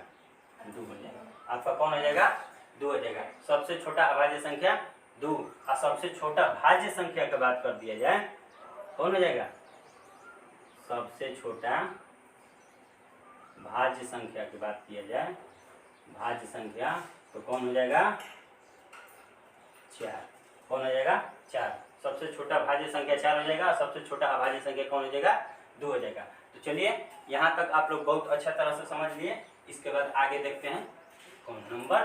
2 हो जाएगा, आपका कौन हो जाएगा 2 हो जाएगा। सबसे छोटा अभाज्य संख्या 2, और सबसे छोटा भाज्य संख्या की बात कर दिया जाए कौन हो जाएगा, सबसे छोटा भाज्य संख्या की बात किया जाए, भाज्य संख्या तो कौन हो जाएगा 4, कौन हो जाएगा 4, सबसे छोटा भाज्य संख्या 4 हो जाएगा, सबसे छोटा अभाज्य संख्या कौन हो जाएगा 2 हो जाएगा। तो चलिए यहाँ तक आप लोग बहुत अच्छा तरह से समझ लिए। इसके बाद आगे देखते हैं कौन नंबर,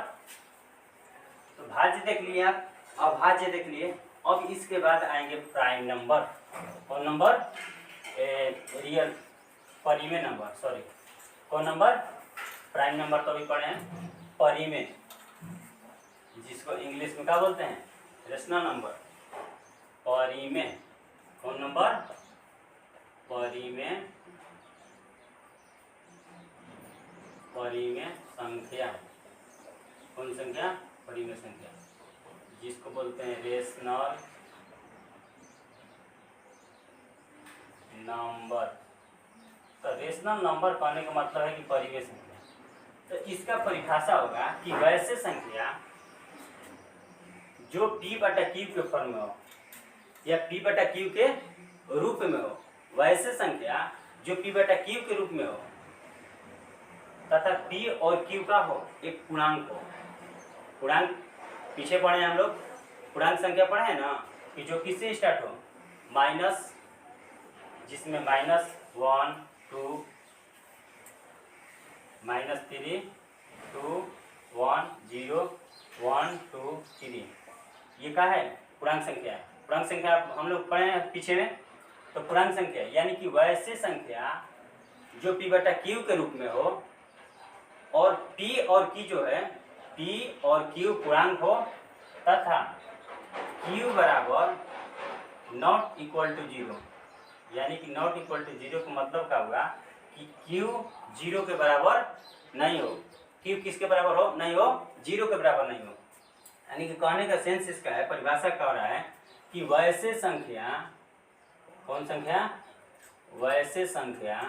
तो भाज्य देख लिए आप, अभाज्य देख लिए, अब इसके बाद आएंगे प्राइम नंबर, कौन नंबर, रियल परिमेय नंबर, सॉरी कौन नंबर, प्राइम नंबर तो अभी पढ़े हैं, परिमेय जिसको इंग्लिश में क्या बोलते हैं, रेशनल नंबर, परिमेय कौन नंबर, परिमेय, परिमेय संख्या, कौन संख्या, परिमेय संख्या, जिसको बोलते हैं रेशनल नंबर। तो रेशनल नंबर कहने का मतलब है कि परिमेय संख्या, तो इसका परिभाषा होगा कि वैसे संख्या जो p/q के फॉर्म में हो या p/q के रूप में हो, वैसे संख्या जो p/q के रूप में हो तथा p और q का हो एक पूर्णांक हो। पूर्णांक पीछे पढ़े हम लोग, पूर्णांक संख्या पढ़े हैं ना, कि जो किससे स्टार्ट हो, माइनस, जिसमें -1 2 -3 2 1 0 1 2 3, ये क्या है पूर्णांक संख्या है। पूर्णांक संख्या हम लोग पढ़े हैं पीछे में, तो पूर्णांक संख्या यानी कि वैसे संख्या जो p/q के रूप में हो और p और q जो है, p और q पूर्णांक हो तथा q बराबर नॉट इक्वल टू 0, यानी कि नॉट इक्वल टू 0 का मतलब क्या हुआ कि q 0 के बराबर नहीं हो, q किसके बराबर हो, नहीं हो, 0 के बराबर नहीं हो। यानी कि कहने का सेंस इसका है, परिभाषा कह रहा है कि वैसे संख्या, कौन संख्या, वैसे संख्या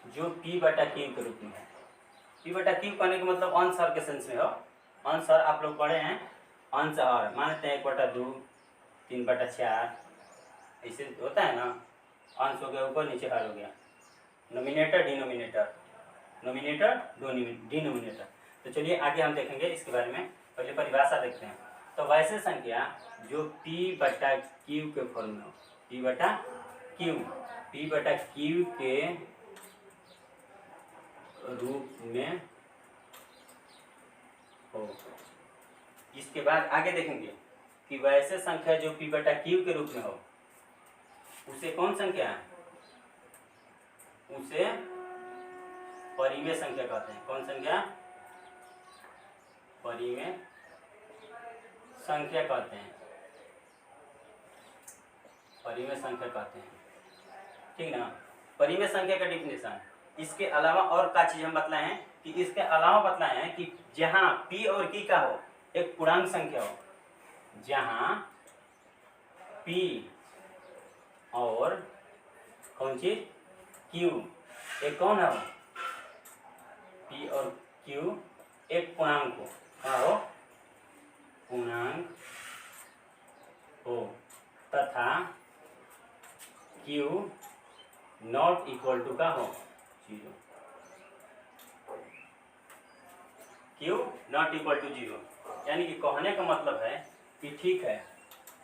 जो p/q के रूप में है, p/q कहने का मतलब अंश हर के सेंस में हो, अंश हर आप लोग पढ़े हैं, अंश हर मानते हैं 1/2 3/4 ऐसे होता है ना, अंश हो गया ऊपर नीचे हर हो गया, नोमिनेटर डिनोमिनेटर, नोमिनेटर डिनोमिनेटर। तो चलिए आगे हम देखेंगे इसके बारे में, पहले परिभाषा देखते हैं। तो वैसे संख्या जो p/q के फॉर्म में हो, p/q के रूप में हो। इसके बाद आगे देखेंगे कि वैसे संख्या जो p/q के रूप में हो उसे कौन संख्या है, उसे परिमेय संख्या कहते हैं। कौन संख्या, परिमेय संख्या कहते हैं, परिमेय संख्या कहते हैं, ठीक ना। परिमेय संख्या का डिफिनेशन, इसके अलावा और का चीज हम बतलाए हैं कि इसके अलावा बतलाए हैं कि जहां p और q का हो एक पूर्णांक संख्या हो, जहां p और कौन चीज q एक कौन है, p और q एक पूर्णांक हो, क्या हो, पूर्णांक हो तथा q नॉट इक्वल टू का हो 0, q नॉट इक्वल टू 0। यानी कि कहने का मतलब है कि ठीक है,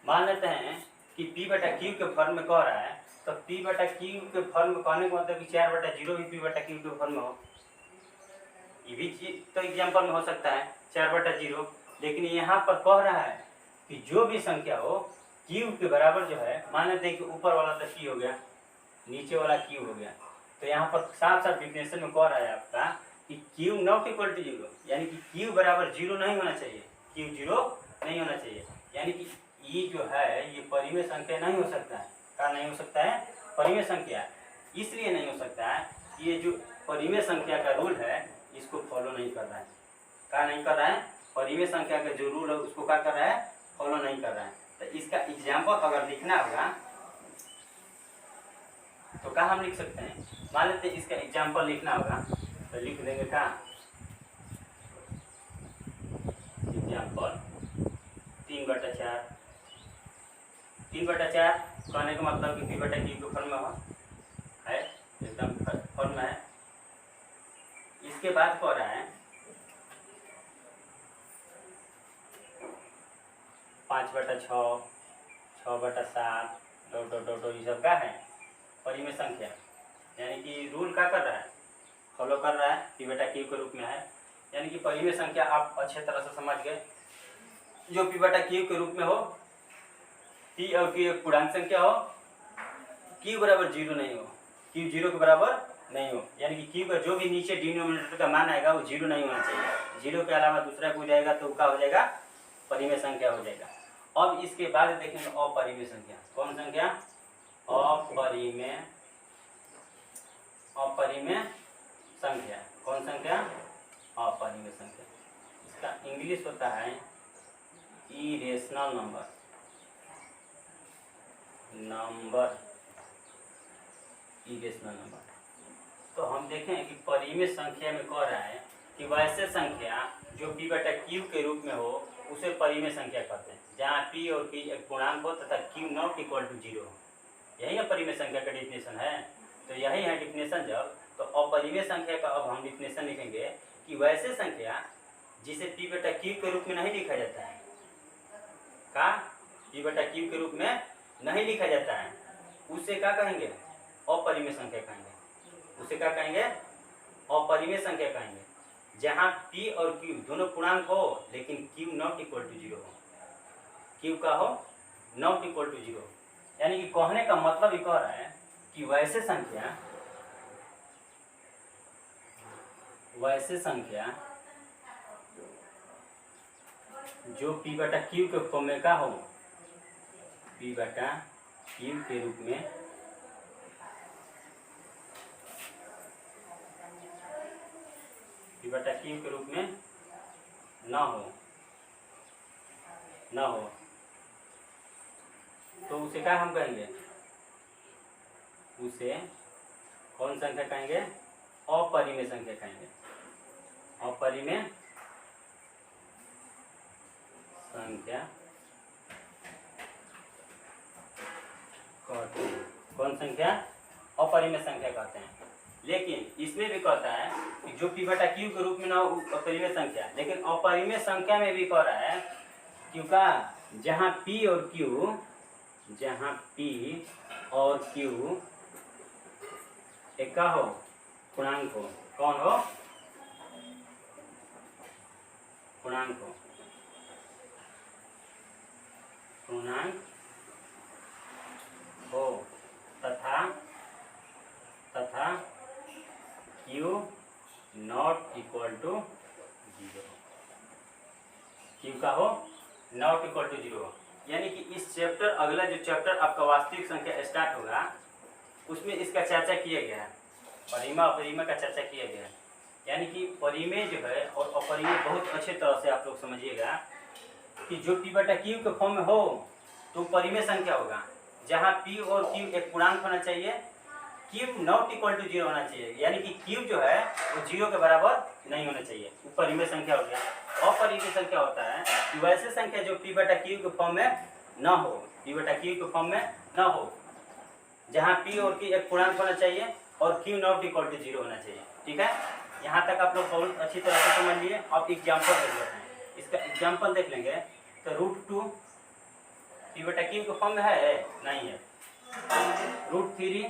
मान लेते हैं कि p/q के फॉर्म में कह रहा है, तो p/q के फॉर्म में कहने का मतलब कि 4/0 भी p/q के फॉर्म में हो, ये भी चीज तो एग्जाम्पल में हो सकता है 4/0, लेकिन यहाँ पर कह रहा है कि जो भी संख्या हो क्यूब के बराबर जो है, मान लेते हैं कि ऊपर वाला तो की हो गया, नीचे वाला क्यूब हो गया, तो यहाँ पर साफ साफ डिफिनेशन में कह रहा है आपका कि cube not equal to zero, यानी कि क्यूब बराबर जीरो नहीं होना चाहिए, क्यूब जीरो नहीं होना चाहिए, यानी कि ये जो है ये परिमेय संख्या नहीं हो सकता है। क्या नहीं हो सकता है? परिमेय संख्या। इसलिए नहीं हो सकता है कि ये जो परिमेय संख्या का रूल है इसको फॉलो नहीं कर रहा है। क्या नहीं कर रहा है? परिमेय संख्या का जो रूल है उसको क्या कर रहा है? फॉलो नहीं कर रहा है। तो इसका एग्जाम्पल अगर लिखना होगा तो क्या हम लिख सकते हैं? मान लेते हैं इसका एग्जाम्पल लिखना होगा तो लिख देंगे क्या? एग्जाम्पल 3/4। 3/4 कहने का मतलब कि p/q के फॉर्म में हो है, एकदम फॉर्म में है। इसके बाद कह रहा है 5/6, 6/7 डॉट डॉट डॉट ये सब क्या है? परिमेय संख्या। यानी कि रूल क्या कर रहा है? फॉलो कर रहा है, p/q के रूप में है। यानी कि परिमेय संख्या आप अच्छे तरह से समझ गए, जो p/q के रूप में हो, p और q एक पूर्णांक संख्या हो, q बराबर जीरो नहीं हो, q जीरो के बराबर नहीं हो, यानी कि q का जो भी नीचे डिनोमिनेटर का मान आएगा वो जीरो नहीं होना चाहिए। जीरो के अलावा दूसरा कोई जाएगा तो क्या हो जाएगा? परिमेय संख्या हो जाएगा। अब इसके बाद देखेंगे अपरिमेय संख्या। कौन संख्या? अपरिमेय संख्या। कौन संख्या? अपरिमेय संख्या। इसका इंग्लिश होता है इरेशनल नंबर। Irrational number. तो हम देखें कि परिमेय संख्या में कह रहा है कि वैसे संख्या जो p/q के रूप में हो उसे परिमेय संख्या कहते हैं, जहाँ p और q एक पूर्णांक हो तथा q not equal to zero हो। यही ना परिमेय संख्या का डिफिनेशन है। तो यही है डिफिनेशन। जब तो अपरिमेय संख्या का अब हम डिफिनेशन लिखेंगे कि वैसे संख्या जिसे p/q के रूप में नहीं लिखा जाता है, का p/q के रूप में नहीं लिखा जाता है, उसे क्या कहेंगे? अपरिमेय संख्या कहेंगे। उसे क्या कहेंगे? अपरिमेय संख्या कहेंगे, जहाँ p और q दोनों पूर्णांक हो लेकिन q not equal to zero हो। q का हो नॉट इक्वल टू जीरो। यानी कि कहने का मतलब ये कह रहा है कि वैसे संख्या जो p/q के फॉर्म में का हो, p/q के रूप में p/q के रूप में ना हो तो उसे क्या हम कहेंगे? उसे कौन संख्या कहेंगे? अपरिमेय संख्या कहेंगे। अपरिमेय संख्या कहते हैं। कौन संख्या? अपरिमेय संख्या कहते हैं। लेकिन इसमें भी कहता है कि जो p/q के रूप में ना हो अपरिमेय संख्या, लेकिन अपरिमेय संख्या में भी कह रहा है क्योंकि जहाँ p और q एक का हो पूर्णांक हो। कौन हो? पूर्णांक हो। पूर्णांक हो तथा q not equal to zero. q का हो नॉट इक्वल टू जीरो। यानी कि इस चैप्टर, अगला जो चैप्टर आपका वास्तविक संख्या स्टार्ट होगा उसमें इसका चर्चा किया गया है, परिमेय अपरिमेय का चर्चा किया गया है। यानी कि परिमेय जो है और अपरिमेय बहुत अच्छे तरह से आप लोग समझिएगा कि जो p/q के फॉर्म में हो तो परिमेय संख्या होगा, जहाँ p और q एक पूर्णांक होना चाहिए, q not equal to zero होना चाहिए। यानी कि q जो है वो जीरो के बराबर नहीं होना चाहिए, वो परिमेय संख्या हो गया। अपरिमेय संख्या होता है कि वैसे संख्या जो p/q के फॉर्म में न हो, p/q के फॉर्म में न हो, जहाँ p और q एक पूर्णांक होना चाहिए और q not equal to zero होना चाहिए। ठीक है, यहाँ तक आप लोग बहुत अच्छी तरह से समझ लिए। अब एग्जाम्पल देख लेते हैं। इसका एग्जाम्पल देख लेंगे तो √2 p/q के फॉर्म में है? नहीं है। √3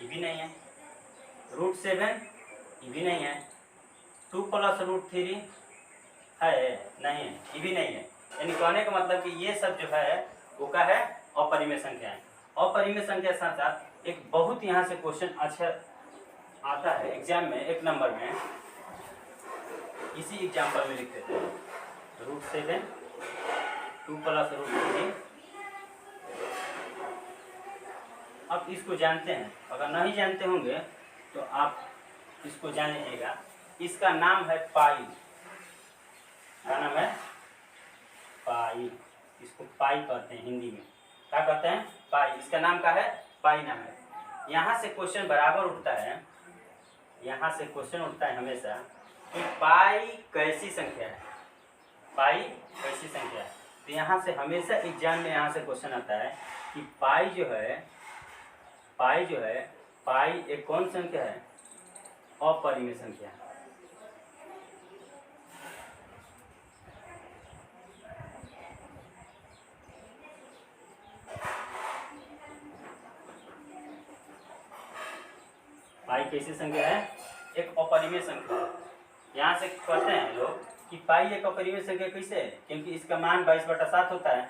ये भी नहीं है। √7 ये भी नहीं है। 2 + √3 है? नहीं है, ये भी नहीं है। यानी कहने का मतलब कि ये सब जो है वो क्या है, अपरिमेय संख्या है। अपरिमेय संख्या के साथ साथ एक बहुत यहाँ से क्वेश्चन अच्छा आता है एग्जाम में, एक नंबर में, इसी एग्जाम्पल में लिख देते हैं √7 2 + √3। अब इसको जानते हैं, अगर नहीं जानते होंगे तो आप इसको जान लीजिएगा। इसका नाम है पाई। क्या नाम है? पाई। इसको पाई कहते हैं हिंदी में। क्या कहते हैं? पाई। इसका नाम क्या है? पाई नाम है। यहाँ से क्वेश्चन बराबर उठता है, यहाँ से क्वेश्चन उठता है हमेशा कि पाई कैसी संख्या है, पाई कैसी संख्या है। तो यहाँ से हमेशा एग्जाम में यहाँ से क्वेश्चन आता है कि पाई जो है, पाई एक कौन संख्या है? अपरिमेय संख्या है। पाई कैसी संख्या है? एक अपरिमेय संख्या है। यहाँ से कहते हैं लोग कि पाई एक अपरिमेय संख्या कैसे है? क्योंकि इसका मान 22/7 होता है।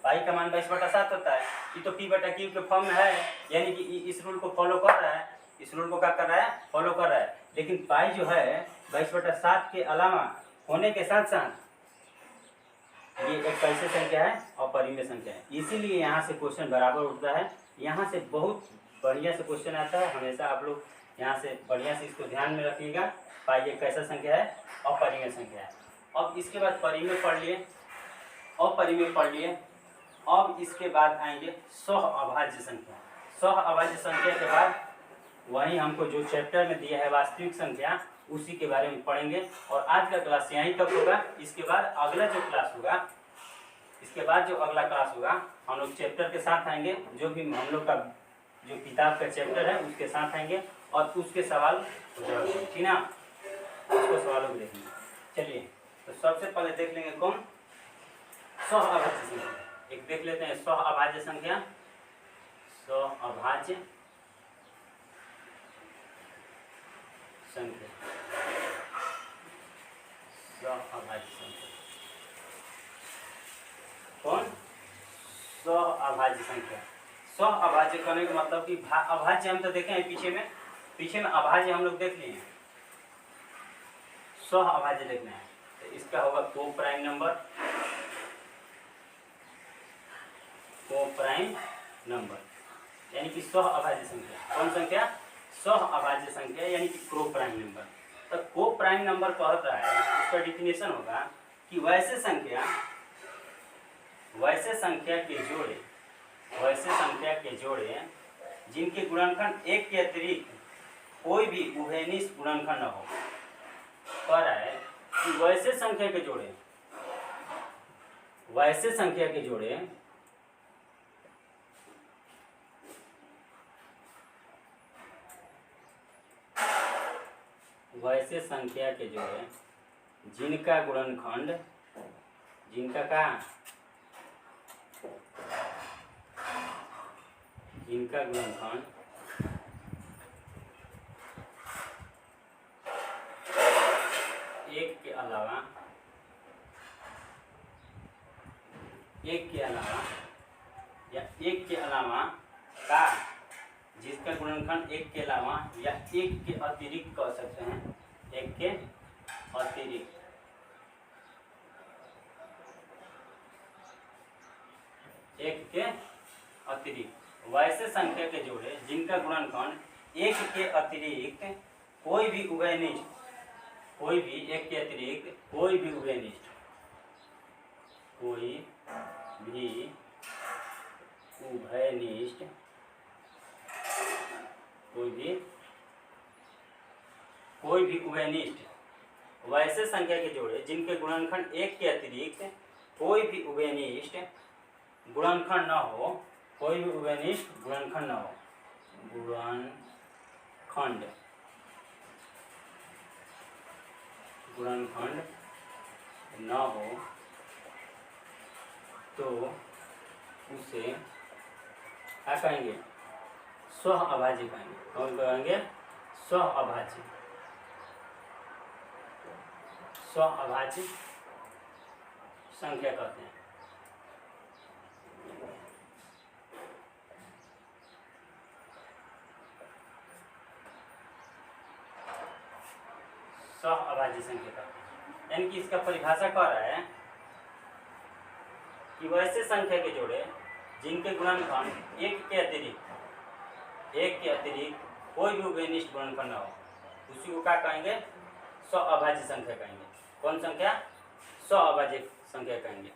पाई का मान 22/7 होता है। ये तो P/Q के फॉर्म में है, यानी कि इस रूल को फॉलो कर रहा है, इस रूल को क्या कर रहा है? फॉलो कर रहा है। लेकिन पाई जो है 22/7 के अलावा होने के साथ साथ ये एक कैसे संख्या है? अपरिमेय संख्या है। इसीलिए यहाँ से क्वेश्चन बराबर उठता है। यहाँ से बहुत बढ़िया से क्वेश्चन आता है हमेशा। आप लोग यहाँ से बढ़िया से इसको ध्यान में रखिएगा। पाई एक कैसा संख्या है? अपरिमेय संख्या है। अब इसके बाद परिमेय पढ़ लिए, अपरिमेय पढ़ लिए। अब इसके बाद आएंगे सहअभाज्य संख्या। सहअभाज्य संख्या के बाद वहीं हमको जो चैप्टर में दिया है वास्तविक संख्या, उसी के बारे में पढ़ेंगे। और आज का क्लास यहीं तक होगा। इसके बाद अगला जो क्लास होगा, इसके बाद जो अगला क्लास होगा, हम लोग चैप्टर के साथ आएंगे। जो भी हम लोग का जो किताब का चैप्टर है उसके साथ आएंगे और उसके सवाल ठीक ना, उसको सवालों को देखेंगे। चलिए, तो सबसे पहले देख लेंगे कौन? सहअभाज्य संख्या। एक देख लेते हैं सहअभाज्य संख्या। सहअभाज्य संख्या, सहअभाज्य संख्या कौन? सहअभाज्य संख्या। सहअभाज्य करने का मतलब कि अभाज्य हम तो देखे हैं पीछे में अभाज्य हम लोग देख लिए हैं। सहअभाज्य देखना है तो इसका होगा को-प्राइम नंबर, को-प्राइम नंबर, यानी कि सहअभाज्य संख्या। कौन संख्या? सहअभाज्य संख्या, यानी कि को-प्राइम नंबर। तो को-प्राइम नंबर कहता है, उसका डिफिनेशन होगा कि वैसे संख्या के जोड़े जिनके गुणनखंड 1 के अतिरिक्त कोई भी उभयनिष्ठ गुणनखंड न हो। कह रहा है कि वैसे संख्या के जोड़े वैसे संख्या के जोड़े जिनका गुणनखंड, जिनका गुणनखंड 1 के अलावा या 1 के अलावा का, जिसका गुणनखंड 1 के अलावा या 1 के अतिरिक्त कह सकते हैं, 1 के अतिरिक्त, वैसे संख्या के जोड़े जिनका गुणनखंड 1 के अतिरिक्त कोई भी उभयनिष्ठ, कोई भी 1 के अतिरिक्त कोई भी उभयनिष्ठ वैसे संख्या के जोड़े जिनके गुणनखंड 1 के अतिरिक्त कोई भी उभयनिष्ठ गुणनखंड न हो, गुणनखंड न हो तो उसे क्या कहेंगे? सहअभाज्य कहेंगे। कौन कहेंगे? सहअभाज्य संख्या कहते हैं। सहअभाज्य संख्या कहते हैं। यानी कि इसका परिभाषा कह रहा है कि वैसे संख्या के जोड़े जिनके गुणनखंड एक के अतिरिक्त कोई भी उभयनिष्ठ गुणनखंड न हो, उसी को क्या कहेंगे? सहअभाज्य संख्या कहेंगे। कौन संख्या? सहअभाज्य संख्या कहेंगे।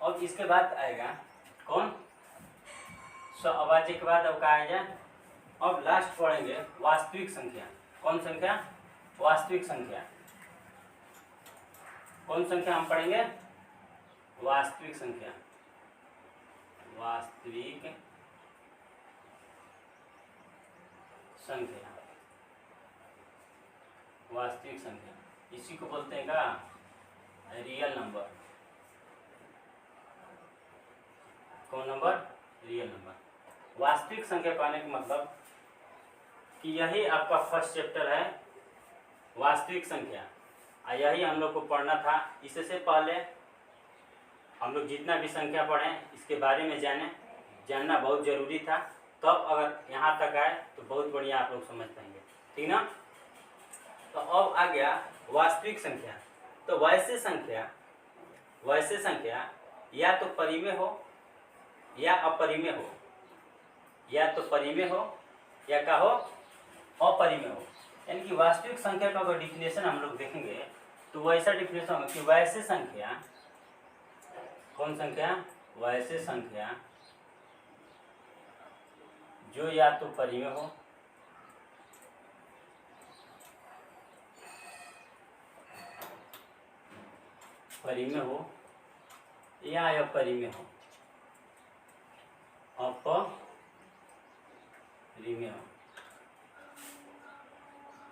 और इसके बाद आएगा कौन? सहअभाज्य के बाद अब क्या आएगा? अब लास्ट पढ़ेंगे वास्तविक संख्या। कौन संख्या? वास्तविक संख्या। कौन संख्या हम पढ़ेंगे? वास्तविक संख्या। वास्तविक संख्या। वास्तविक संख्या इसी को बोलते हैं क्या? Real number. कौन नंबर? Real number. वास्तविक संख्या कहने का मतलब कि यही आपका फर्स्ट चैप्टर है, वास्तविक संख्या। यही हम लोग को पढ़ना था। इससे पहले हम लोग जितना भी संख्या पढ़ें इसके बारे में जानना बहुत ज़रूरी था। तब अगर यहाँ तक आए तो बहुत बढ़िया आप लोग समझ पाएंगे, ठीक ना? तो अब आ गया वास्तविक संख्या। तो वैसे संख्या या तो परिमेय हो या अपरिमेय हो, या तो परिमेय हो या क्या हो? अपरिमेय हो। यानी कि वास्तविक संख्या का अगर डिफिनेशन हम लोग देखेंगे तो वैसा डिफिनेशन होगा कि वैसे संख्या, कौन संख्या? वैसे संख्या जो या तो परिमेय हो या अपरिमेय हो।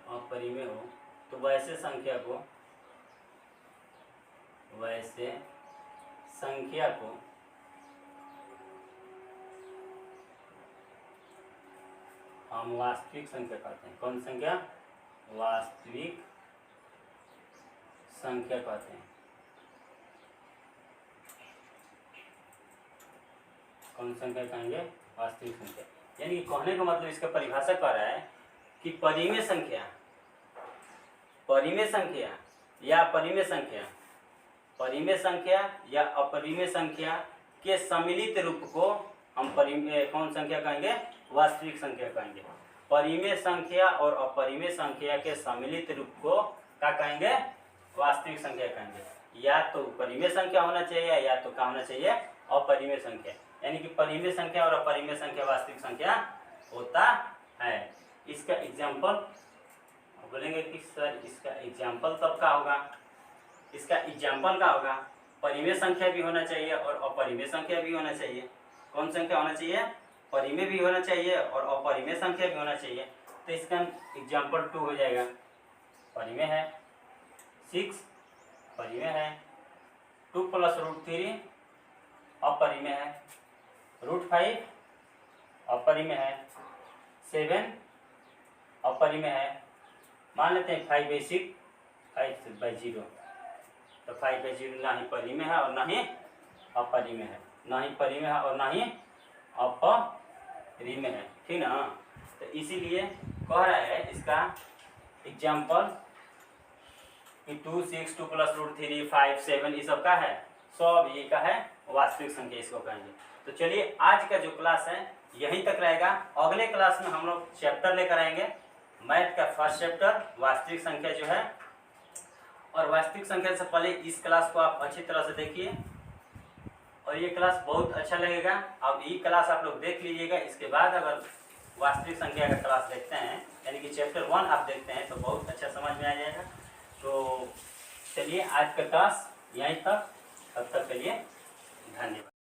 अपरिमेय हो तो वैसे संख्या को हम वास्तविक संख्या कहते हैं। कौन संख्या? वास्तविक संख्या कहते हैं। कौन संख्या कहेंगे? वास्तविक संख्या। यानी कि कहने का मतलब इसका परिभाषा कर रहा है कि परिमेय संख्या या अपरिमेय संख्या के सम्मिलित रूप को हम कौन संख्या कहेंगे? वास्तविक संख्या कहेंगे। परिमेय संख्या और अपरिमेय संख्या के सम्मिलित रूप को क्या कहेंगे? वास्तविक संख्या कहेंगे। या तो परिमेय संख्या होना चाहिए या तो क्या होना चाहिए? अपरिमेय संख्या। यानी कि परिमेय संख्या और अपरिमेय संख्या वास्तविक संख्या होता है। इसका एग्जाम्पल बोलेंगे कि सर इसका एग्जाम्पल तब का होगा? इसका एग्जाम्पल का होगा परिमेय संख्या भी होना चाहिए और अपरिमेय संख्या भी होना चाहिए। कौन संख्या होना चाहिए? परिमेय भी होना चाहिए और अपरिमेय संख्या भी होना चाहिए। तो इसका एग्जाम्पल 2 हो जाएगा। परिमेय है 6, परिमेय है 2 + √3, अपरिमेय है √5, अपरिमेय है 7, अपरिमेय है। मान लेते हैं 5/6, 5/0। तो 5/0 ना ही परिमेय है और ना ही अपरिमेय है, ना ही परिमेय है और ना ही अपरिमेय है, ठीक ना? तो इसीलिए कह रहा है इसका एग्जाम्पल कि 2, 6, 2 + √3, 5, 7 ये सब का है, सब ये का है वास्तविक संख्या, इसको कहेंगे। तो चलिए आज का जो क्लास है यहीं तक रहेगा। अगले क्लास में हम लोग चैप्टर लेकर आएंगे, मैथ का फर्स्ट चैप्टर वास्तविक संख्या जो है। और वास्तविक संख्या से पहले इस क्लास को आप अच्छी तरह से देखिए और ये क्लास बहुत अच्छा लगेगा। अब ये क्लास आप लोग देख लीजिएगा। इसके बाद अगर वास्तविक संख्या का क्लास देखते हैं यानी कि चैप्टर 1 आप देखते हैं तो बहुत अच्छा समझ में आ जाएगा। तो चलिए आज का क्लास यहीं तक। तब तक के लिए धन्यवाद।